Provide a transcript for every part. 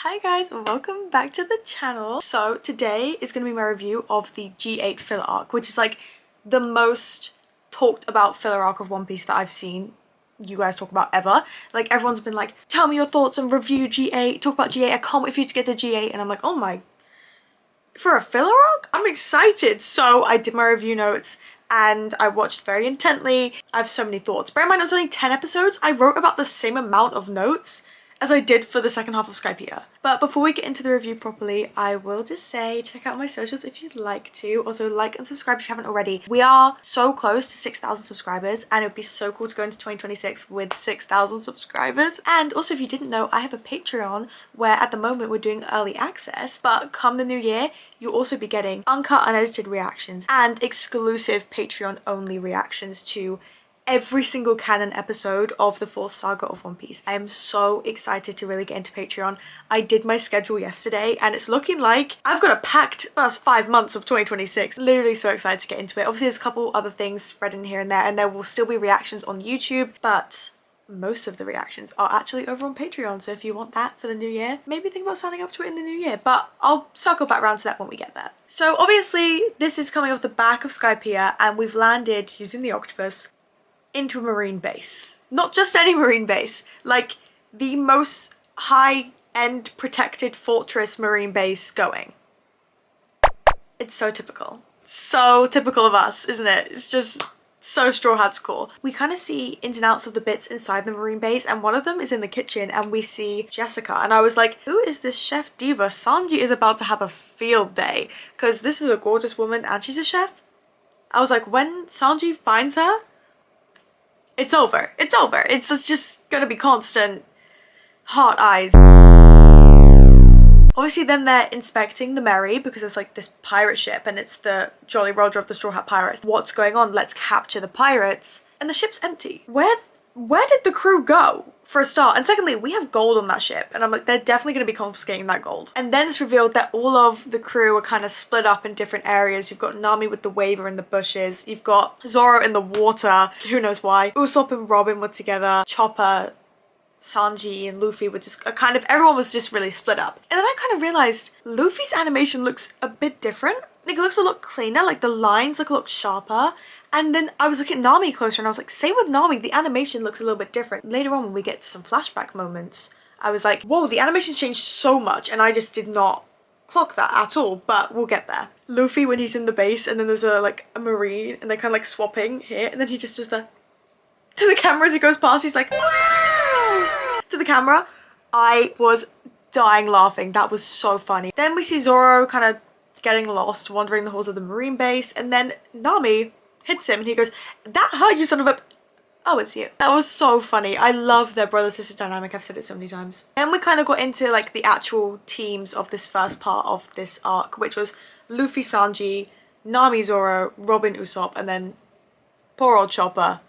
Hi guys, welcome back to the channel. So today is going to be my review of the G-8 filler arc, which is like the most talked about filler arc of One Piece that I've seen you guys talk about ever. Like everyone's been like, tell me your thoughts and review G-8, talk about G-8, I can't wait for you to get to G-8, and I'm like, oh my, for a filler arc? I'm excited. So I did my review notes and I watched very intently. I have so many thoughts. Bear in mind it was only 10 episodes. I wrote about the same amount of notes as I did for the second half of Skypiea. But before we get into the review properly, I will just say check out my socials if you'd like to. Also like and subscribe if you haven't already. We are so close to 6,000 subscribers and it would be so cool to go into 2026 with 6,000 subscribers. And also if you didn't know, I have a Patreon where at the moment we're doing early access, but come the new year, you'll also be getting uncut, unedited reactions and exclusive Patreon only reactions to every single canon episode of the fourth saga of One Piece. I am so excited to really get into Patreon. I did my schedule yesterday and it's looking like I've got a packed first 5 months of 2026. Literally so excited to get into it. Obviously there's a couple other things spread in here and there will still be reactions on YouTube, but most of the reactions are actually over on Patreon. So if you want that for the new year, maybe think about signing up to it in the new year, but I'll circle back around to that when we get there. So obviously this is coming off the back of Skypiea and we've landed using the octopus into a marine base. Not just any marine base, like the most high-end protected fortress marine base going. It's so typical. So typical of us, isn't it? It's just so Straw Hat's core. We kind of see ins and outs of the bits inside the marine base and one of them is in the kitchen and we see Jessica and I was like, who is this chef diva? Sanji is about to have a field day because this is a gorgeous woman and she's a chef. I was like, when Sanji finds her, it's over. It's over. It's just gonna be constant heart eyes. Obviously then they're inspecting the Merry because it's like this pirate ship and it's the Jolly Roger of the Straw Hat Pirates. What's going on? Let's capture the pirates. And the ship's empty. Where did the crew go? For a start. And secondly, we have gold on that ship. And I'm like, they're definitely going to be confiscating that gold. And then it's revealed that all of the crew are kind of split up in different areas. You've got Nami with the waver in the bushes. You've got Zoro in the water. Who knows why. Usopp and Robin were together. Chopper, Sanji and Luffy were just everyone was just really split up. And then I kind of realized Luffy's animation looks a bit different. Like it looks a lot cleaner. Like the lines look a lot sharper. And then I was looking at Nami closer and I was like, same with Nami, the animation looks a little bit different. Later on when we get to some flashback moments, I was like, whoa, the animation's changed so much and I just did not clock that at all, but we'll get there. Luffy when he's in the base and then there's a marine and they're kind of like swapping here and then he just does the to the camera as he goes past, he's like, wow! To the camera. I was dying laughing. That was so funny. Then we see Zoro kind of getting lost, wandering the halls of the marine base and then Nami hits him and he goes, that hurt you son of a... Oh, it's you. That was so funny. I love their brother-sister dynamic. I've said it so many times. Then we kind of got into like the actual teams of this first part of this arc, which was Luffy, Sanji, Nami, Zoro, Robin, Usopp, and then poor old Chopper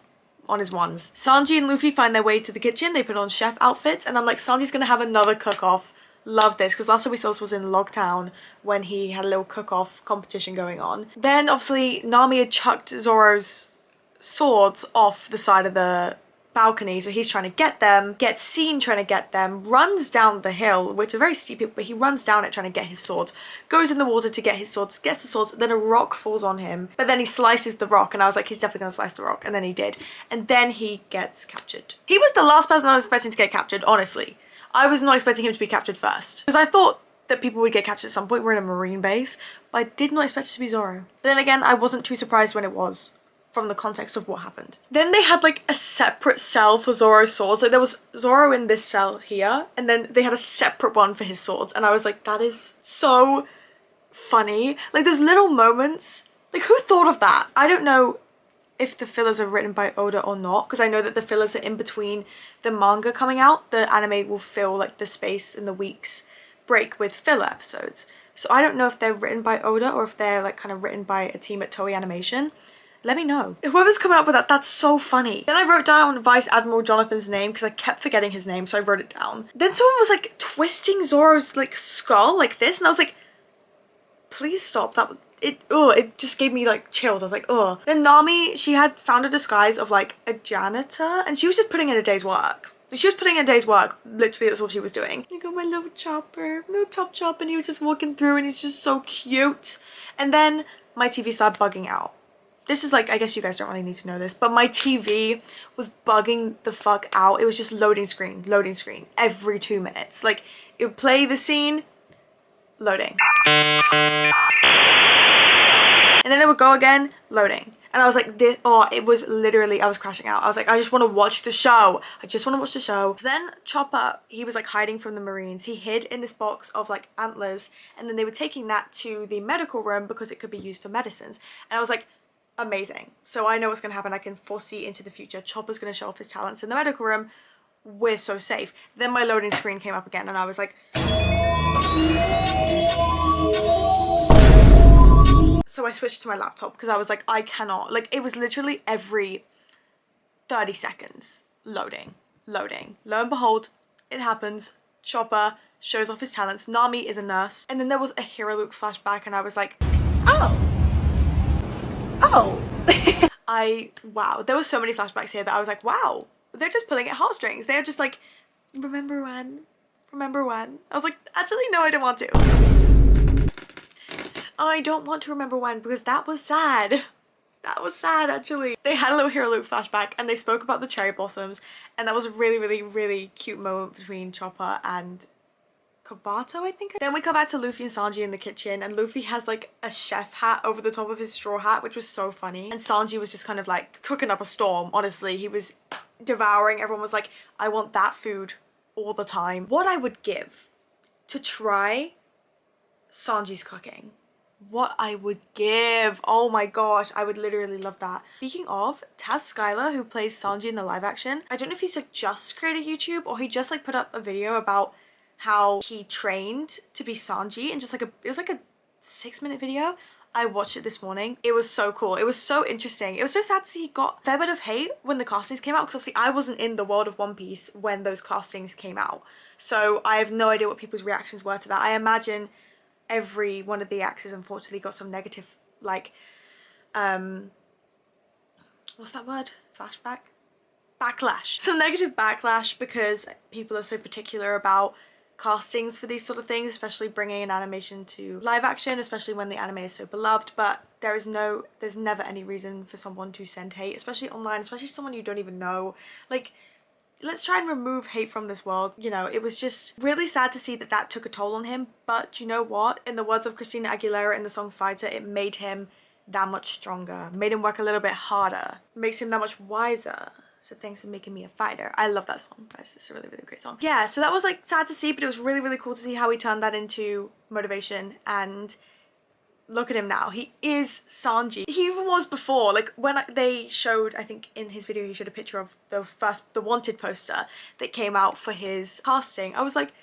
on his ones. Sanji and Luffy find their way to the kitchen. They put on chef outfits and I'm like, Sanji's gonna have another cook-off. Love this, because last time we saw this was in Logtown when he had a little cook-off competition going on. Then obviously Nami had chucked Zoro's swords off the side of the balcony, so he's trying to get them, gets seen trying to get them, runs down the hill, which are very steep, but he runs down it trying to get his swords, goes in the water to get his swords, gets the swords, then a rock falls on him, but then he slices the rock and I was like, he's definitely gonna slice the rock, and then he did. And then he gets captured. He was the last person I was expecting to get captured, honestly. I was not expecting him to be captured first. Because I thought that people would get captured at some point. We're in a marine base. But I did not expect it to be Zoro. But then again, I wasn't too surprised when it was, from the context of what happened. Then they had like a separate cell for Zoro's swords. Like there was Zoro in this cell here. And then they had a separate one for his swords. And I was like, that is so funny. Like those little moments. Like who thought of that? I don't know if the fillers are written by Oda or not, because I know that the fillers are in between the manga coming out. The anime will fill like the space in the weeks break with filler episodes. So I don't know if they're written by Oda or if they're like kind of written by a team at Toei Animation. Let me know. Whoever's coming up with that, that's so funny. Then I wrote down Vice Admiral Jonathan's name because I kept forgetting his name, so I wrote it down. Then someone was like twisting Zoro's like skull like this and I was like, please stop. It just gave me like chills. I was like, oh. Then Nami, she had found a disguise of like a janitor and she was just putting in a day's work. She was putting in a day's work. Literally, that's all she was doing. You got my little chopper, little chop, and he was just walking through and he's just so cute. And then my TV started bugging out. This is like, I guess you guys don't really need to know this, but my TV was bugging the fuck out. It was just loading screen every 2 minutes. Like, it would play the scene, loading. And then it would go again, loading. And I was like, it was literally, I was crashing out. I was like, I just want to watch the show. I just want to watch the show. So then Chopper, he was like hiding from the Marines. He hid in this box of like antlers, and then they were taking that to the medical room because it could be used for medicines. And I was like, amazing. So I know what's going to happen. I can foresee into the future. Chopper's going to show off his talents in the medical room. We're so safe. Then my loading screen came up again and I was like, so I switched to my laptop because I was like, I cannot. Like, it was literally every 30 seconds loading. Lo and behold, it happens. Chopper shows off his talents. Nami is a nurse. And then there was a Hero Luke flashback and I was like, oh. Wow. There were so many flashbacks here that I was like, wow. They're just pulling at heartstrings. They're just like, remember when? I was like, actually, no, I don't want to. I don't want to remember when because that was sad. That was sad, actually. They had a little Hero Luke flashback and they spoke about the cherry blossoms, and that was a really cute moment between Chopper and Kabato, I think. Then we come back to Luffy and Sanji in the kitchen, and Luffy has like a chef hat over the top of his straw hat, which was so funny. And Sanji was just kind of like cooking up a storm, honestly. He was devouring. Everyone was like, I want that food all the time. What I would give to try Sanji's cooking. What I would give. Oh my gosh, I would literally love that. Speaking of, Taz Skylar, who plays Sanji in the live action, I don't know if he's like just created YouTube or he just like put up a video about how he trained to be Sanji, and just like it was like a 6-minute video. I watched it this morning. It was so cool. It was so interesting. It was so sad to see he got a fair bit of hate when the castings came out, because obviously I wasn't in the world of One Piece when those castings came out. So I have no idea what people's reactions were to that. I imagine every one of the actors unfortunately got some negative, like, what's that word? Flashback? Backlash. Some negative backlash because people are so particular about castings for these sort of things, especially bringing an animation to live action, especially when the anime is so beloved. But there's never any reason for someone to send hate, especially online, especially someone you don't even know. Like, let's try and remove hate from this world. You know, it was just really sad to see that that took a toll on him. But you know what? In the words of Christina Aguilera in the song Fighter, it made him that much stronger, made him work a little bit harder, makes him that much wiser. So thanks for making me a fighter. I love that song, guys. It's a really great song. Yeah, so that was like sad to see, but it was really cool to see how he turned that into motivation. And look at him now. He is Sanji. He even was before. Like, when they showed, I think in his video, he showed a picture of the Wanted poster that came out for his casting. I was like,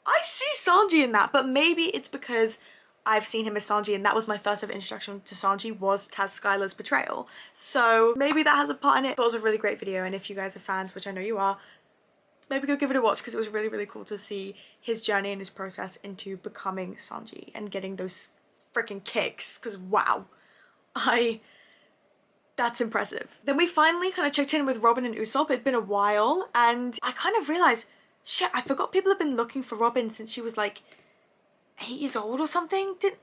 I see Sanji in that, but maybe it's because I've seen him as Sanji and that was my first ever introduction to Sanji, was Taz Skylar's portrayal. So maybe that has a part in it. But it was a really great video, and if you guys are fans, which I know you are, maybe go give it a watch, because it was really cool to see his journey and his process into becoming Sanji and getting those freaking kicks, because wow, that's impressive. Then we finally kind of checked in with Robin and Usopp. It'd been a while, and I kind of realized, shit, I forgot people have been looking for Robin since she was like 8 years old or something. Did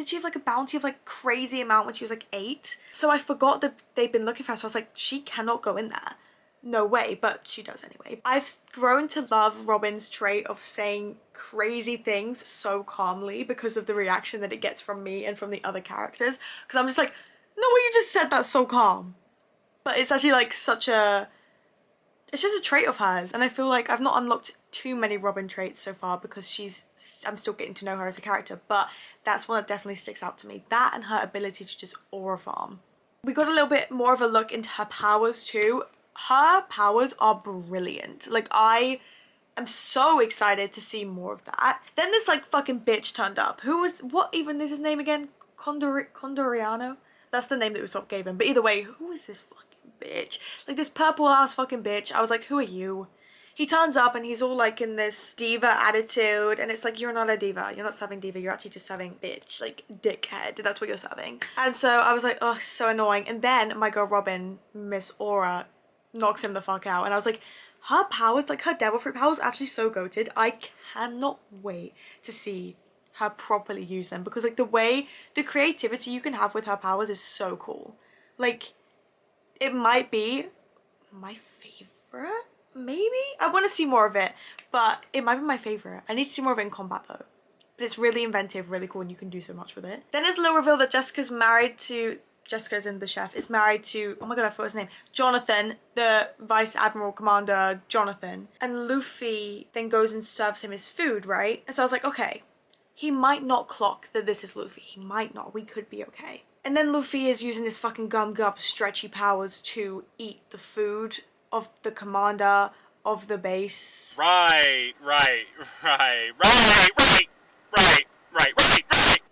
she have like a bounty of like crazy amount when she was like 8? So I forgot that they'd been looking for her, so I was like, she cannot go in there. No way, but she does anyway. I've grown to love Robin's trait of saying crazy things so calmly because of the reaction that it gets from me and from the other characters. Because I'm just like, no way, you just said that so calm. But it's actually like it's just a trait of hers, and I feel like I've not unlocked too many Robin traits so far because I'm still getting to know her as a character, but that's one that definitely sticks out to me. That and her ability to just aura farm. We got a little bit more of a look into her powers too. Her powers are brilliant. Like, I am so excited to see more of that. Then this like fucking bitch turned up. What even is his name again? Condoriano? That's the name that Usopp gave him. But either way, who is this fucking bitch? Like, this purple ass fucking bitch. I was like, who are you? He turns up and he's all like in this diva attitude, and it's like, you're not a diva. You're not serving diva. You're actually just serving bitch. Like, dickhead. That's what you're serving. And so I was like, oh, so annoying. And then my girl Robin, Miss Aura, knocks him the fuck out. And I was like, her powers, like her devil fruit powers, are actually so goated. I cannot wait to see her properly use them, because like the creativity you can have with her powers is so cool. Like, it might be my favorite, maybe? I want to see more of it, but it might be my favorite. I need to see more of it in combat though. But it's really inventive, really cool, and you can do so much with it. Then there's a little reveal that Jessica's in the chef, is married to, oh my god, I forgot his name, Jonathan, the Vice Admiral Commander Jonathan. And Luffy then goes and serves him his food, right? And so I was like, okay, he might not clock that this is Luffy. He might not. We could be okay. And then Luffy is using his fucking gum stretchy powers to eat the food of the commander of the base. Right.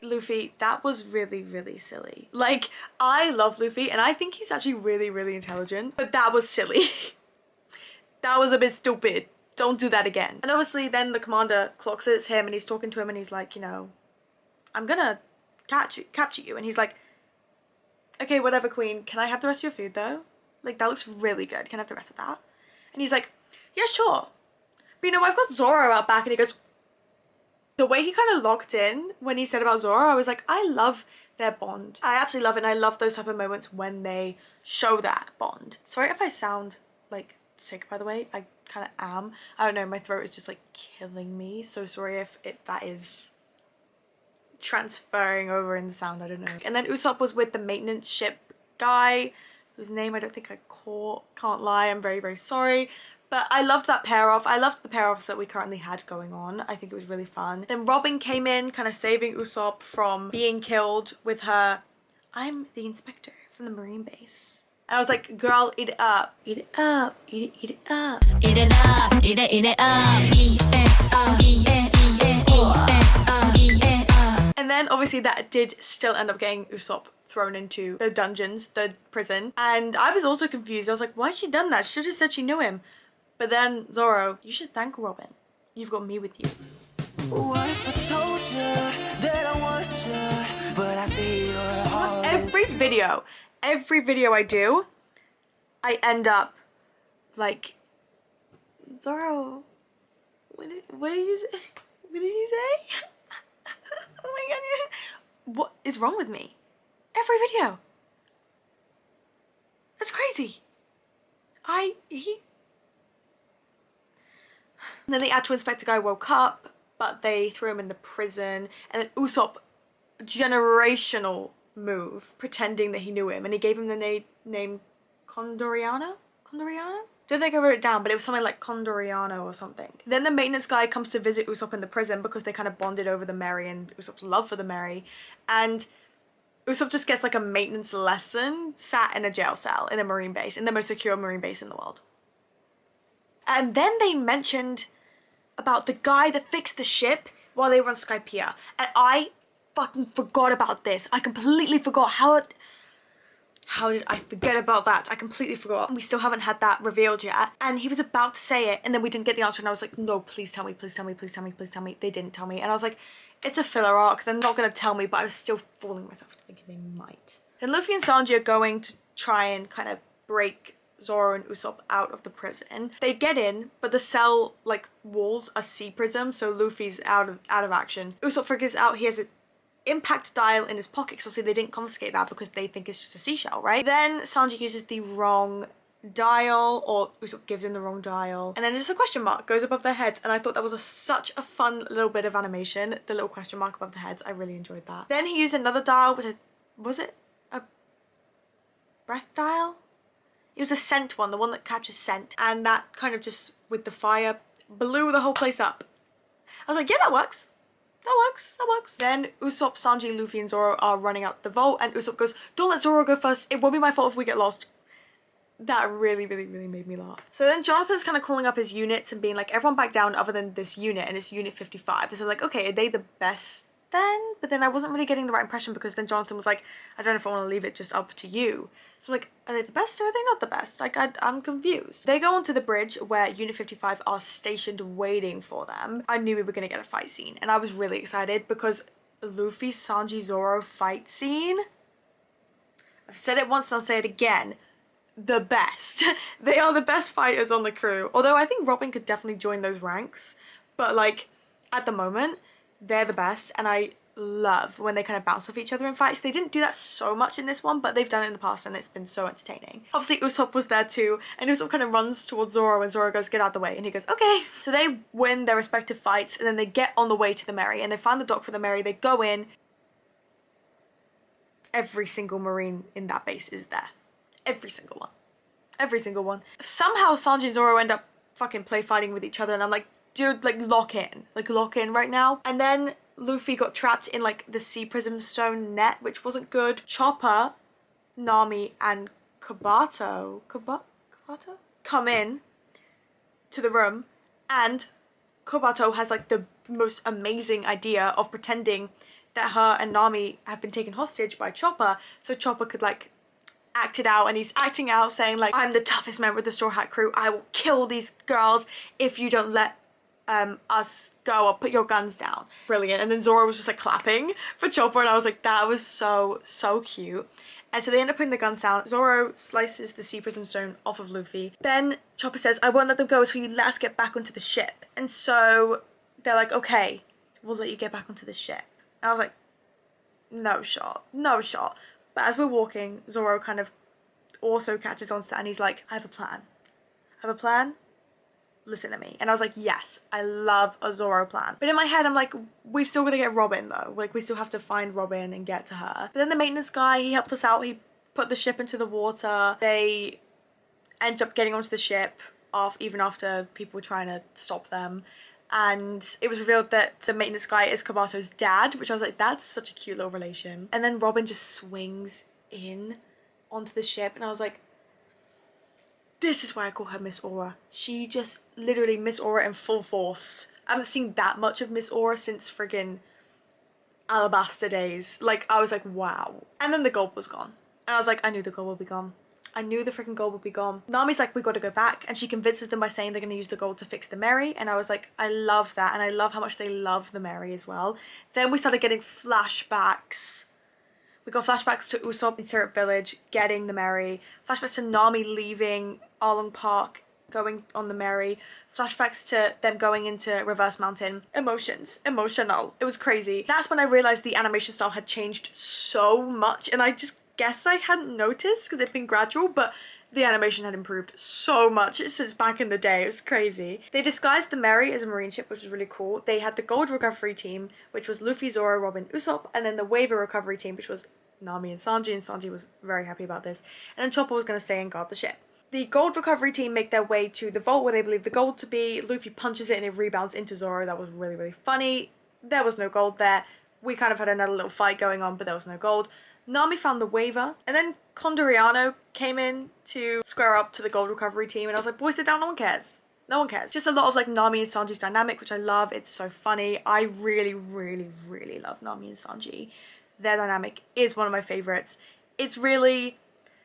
Luffy, that was really, really silly. Like, I love Luffy, and I think he's actually really, really intelligent, but that was silly. That was a bit stupid. Don't do that again. And obviously then the commander clocks it, it's him, and he's talking to him, and he's like, you know, I'm gonna capture you. And he's like, okay, whatever, queen. Can I have the rest of your food though? Like, that looks really good. Can I have the rest of that? And he's like, yeah, sure. But you know, I've got Zoro out back. And he goes, the way he kind of locked in when he said about Zoro, I was like, I love their bond. I absolutely love it. And I love those type of moments when they show that bond. Sorry if I sound like sick, by the way. I kind of am. I don't know, my throat is just like killing me. So sorry if that is transferring over in the sound, I don't know. And then Usopp was with the maintenance ship guy, whose name I don't think I caught. Can't lie, I'm very, very sorry. But I loved that pair off. I loved the pair offs that we currently had going on. I think it was really fun. Then Robin came in, kind of saving Usopp from being killed with her, I'm the inspector from the Marine base. And I was like, girl, eat it up. Eat it up. Eat it up. Eat it up. Eat it up. Eat it up. Eat it up. And then obviously that did still end up getting Usopp thrown into the dungeons, the prison. And I was also confused. I was like, why has she done that? She should have said she knew him. But then, Zoro, you should thank Robin. You've got me with you. What if I told you that I want you, but I see your heart. Every video I do, I end up like, Zoro, what did you say? What did you say? Oh my god, what is wrong with me? Every video. That's crazy. And then the actual inspector guy woke up, but they threw him in the prison. And then Usopp, generational move, pretending that he knew him. And he gave him the name Condoriano? Don't think I wrote it down, but it was something like Condoriano or something. Then the maintenance guy comes to visit Usopp in the prison because they kind of bonded over the Merry and Usopp's love for the Merry. And Usopp just gets like a maintenance lesson sat in a jail cell in a Marine base, in the most secure Marine base in the world. And then they mentioned about the guy that fixed the ship while they were on Skypiea. And I fucking forgot about this. I completely forgot. How did I forget about that? I completely forgot. We still haven't had that revealed yet. And he was about to say it, and then we didn't get the answer. And I was like, no, please tell me, please tell me, please tell me, please tell me. They didn't tell me. And I was like, it's a filler arc. They're not going to tell me, but I was still fooling myself into thinking they might. Then Luffy and Sanji are going to try and kind of break Zoro and Usopp out of the prison. They get in, but the cell like walls are sea prism, so Luffy's out of action. Usopp figures out he has an impact dial in his pocket, because obviously they didn't confiscate that because they think it's just a seashell, right? Then Sanji uses the wrong dial, or Usopp gives him the wrong dial, and then just a question mark goes above their heads, and I thought that was such a fun little bit of animation, the little question mark above the heads. I really enjoyed that. Then he used another dial, which was it a breath dial? It was a scent one, the one that captures scent, and that kind of just, with the fire, blew the whole place up. I was like, yeah, that works. That works. Then Usopp, Sanji, Luffy, and Zoro are running out the vault, and Usopp goes, don't let Zoro go first. It won't be my fault if we get lost. That really, really, really made me laugh. So then Jonathan's kind of calling up his units and being like, everyone back down other than this unit, and it's Unit 55. And so I'm like, okay, are they the best then? But then I wasn't really getting the right impression, because then Jonathan was like, I don't know if I want to leave it just up to you. So I'm like, are they the best or are they not the best? Like, I'm confused. They go onto the bridge where Unit 55 are stationed waiting for them. I knew we were going to get a fight scene, and I was really excited because Luffy, Sanji, Zoro fight scene, I've said it once and I'll say it again, the best. They are the best fighters on the crew. Although I think Robin could definitely join those ranks. But like, at the moment, they're the best. And I love when they kind of bounce off each other in fights. They didn't do that so much in this one, but they've done it in the past and it's been so entertaining. Obviously, Usopp was there too. And Usopp kind of runs towards Zoro and Zoro goes, get out of the way. And he goes, okay. So they win their respective fights and then they get on the way to the Merry. And they find the dock for the Merry. They go in. Every single Marine in that base is there. Every single one. Every single one. Somehow Sanji and Zoro end up fucking play fighting with each other and I'm like, dude, like lock in. Like lock in right now. And then Luffy got trapped in like the sea prism stone net, which wasn't good. Chopper, Nami and Kabato come in to the room and Kabato has like the most amazing idea of pretending that her and Nami have been taken hostage by Chopper, so Chopper could like act it out, and he's acting out saying like, I'm the toughest member of the Straw Hat crew, I will kill these girls if you don't let us go, or put your guns down. Brilliant. And then Zoro was just like clapping for Chopper and I was like, that was so cute. And so they end up putting the guns down. Zoro slices the sea prism stone off of Luffy. Then Chopper says, I won't let them go until you let us get back onto the ship. And so they're like, okay, we'll let you get back onto the ship. I was like, no shot. But as we're walking, Zoro kind of also catches on to that and he's like, I have a plan. Listen to me. And I was like, yes, I love a Zoro plan. But in my head, I'm like, we've still got to get Robin though. Like, we still have to find Robin and get to her. But then the maintenance guy, he helped us out. He put the ship into the water. They end up getting onto the ship even after people were trying to stop them. And it was revealed that the maintenance guy is Kabato's dad, which I was like, that's such a cute little relation. And then Robin just swings in onto the ship and I was like, this is why I call her Miss Aura. She just literally Miss Aura in full force. I haven't seen that much of Miss Aura since friggin' Alabasta days. Like, I was like, wow. And then the gold was gone. And I was like, I knew the gold would be gone. I knew the freaking gold would be gone. Nami's like, we got to go back. And she convinces them by saying they're going to use the gold to fix the Merry. And I was like, I love that. And I love how much they love the Merry as well. Then we started getting flashbacks. We got flashbacks to Usopp in Syrup Village, getting the Merry. Flashbacks to Nami leaving Arlong Park, going on the Merry. Flashbacks to them going into Reverse Mountain. Emotional. It was crazy. That's when I realized the animation style had changed so much. And I just guess I hadn't noticed because it'd been gradual, but the animation had improved so much since back in the day. It was crazy. They disguised the Merry as a marine ship, which was really cool. They had the gold recovery team, which was Luffy, Zoro, Robin, Usopp, and then the waiver recovery team, which was Nami and Sanji was very happy about this. And then Chopper was going to stay and guard the ship. The gold recovery team make their way to the vault where they believe the gold to be. Luffy punches it and it rebounds into Zoro. That was really funny. There was no gold there. We kind of had another little fight going on, but there was no gold. Nami found the waiver, and then Condoriano came in to square up to the gold recovery team, and I was like, boys, sit down, no one cares. No one cares. Just a lot of like Nami and Sanji's dynamic, which I love. It's so funny. I really love Nami and Sanji. Their dynamic is one of my favorites. It's really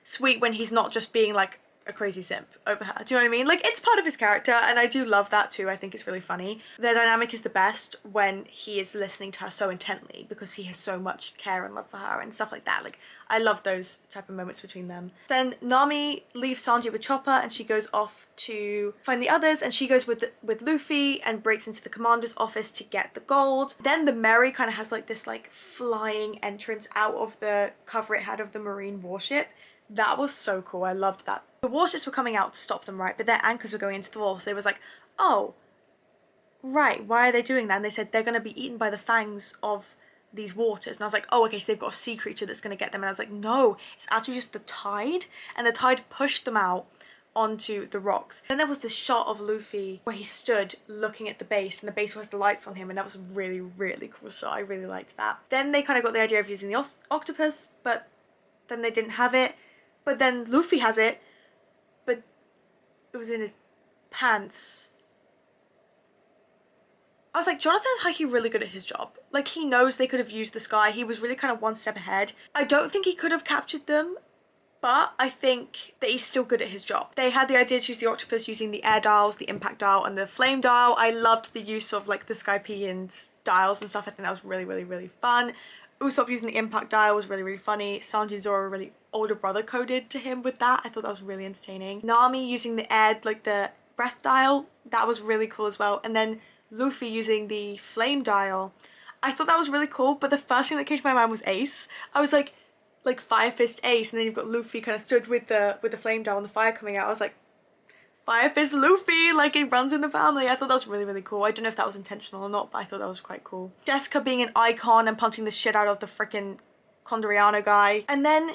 sweet when he's not just being like a crazy simp over her. Do you know what I mean? Like, it's part of his character, and I do love that too. I think it's really funny. Their dynamic is the best when he is listening to her so intently because he has so much care and love for her and stuff like that. Like, I love those type of moments between them. Then Nami leaves Sanji with Chopper and she goes off to find the others, and she goes with Luffy and breaks into the commander's office to get the gold. Then the Merry kind of has like this like flying entrance out of the cover it had of the marine warship. That was so cool. I loved that. The warships were coming out to stop them, right? But their anchors were going into the wall. So it was like, oh, right, why are they doing that? And they said they're going to be eaten by the fangs of these waters. And I was like, oh, okay, so they've got a sea creature that's going to get them. And I was like, no, it's actually just the tide. And the tide pushed them out onto the rocks. Then there was this shot of Luffy where he stood looking at the base, and the base has the lights on him, and that was a really cool shot. I really liked that. Then they kind of got the idea of using the octopus, but then they didn't have it. But then Luffy has it, but it was in his pants. I was like, Jonathan's high-key really good at his job. Like, he knows they could have used the sky. He was really kind of one step ahead. I don't think he could have captured them, but I think that he's still good at his job. They had the idea to use the octopus using the air dials, the impact dial, and the flame dial. I loved the use of like the Skypean dials and stuff. I think that was really fun. Usopp using the impact dial was really funny. Sanji and Zoro were really older brother coded to him with that. I thought that was really entertaining. Nami using the air, like the breath dial, that was really cool as well. And then Luffy using the flame dial, I thought that was really cool, but the first thing that came to my mind was Ace. I was like Fire Fist Ace, and then you've got Luffy kind of stood with the flame dial and the fire coming out. I was like, Fire Fist Luffy, like it runs in the family. I thought that was really, really cool. I don't know if that was intentional or not, but I thought that was quite cool. Jessica being an icon and punching the shit out of the freaking Condoriano guy. And then,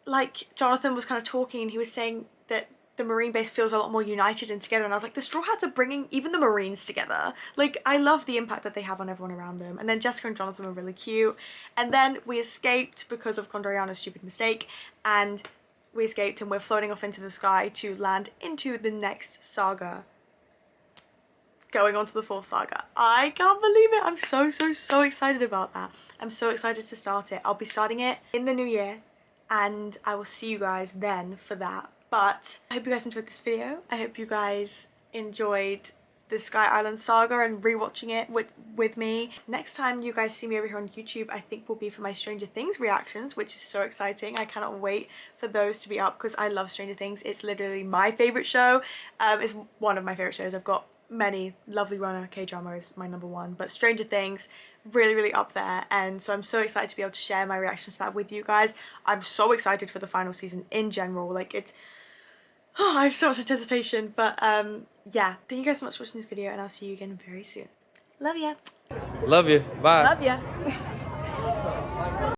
like, Jonathan was kind of talking and he was saying that the Marine base feels a lot more united and together, and I was like, the Straw Hats are bringing even the Marines together. Like, I love the impact that they have on everyone around them. And then Jessica and Jonathan were really cute. And then we escaped because of Condoriano's stupid mistake, and we escaped and we're floating off into the sky to land into the next saga. Going on to the 4th saga. I can't believe it. I'm so excited about that. I'm so excited to start it. I'll be starting it in the new year, and I will see you guys then for that. But I hope you guys enjoyed this video. I hope you guys enjoyed the Sky Island saga and rewatching it with me. Next time you guys see me over here on YouTube, I think will be for my Stranger Things reactions, which is so exciting. I cannot wait for those to be up because I love Stranger Things. It's literally my favourite show. It's one of my favourite shows. I've got many. Lovely Runner K-drama is my #1, but Stranger Things really up there, and so I'm so excited to be able to share my reactions to that with you guys. I'm so excited for the final season in general. Like, it's I have so much anticipation, but yeah, thank you guys so much for watching this video, and I'll see you again very soon. Love ya. Love you. Bye. Love ya.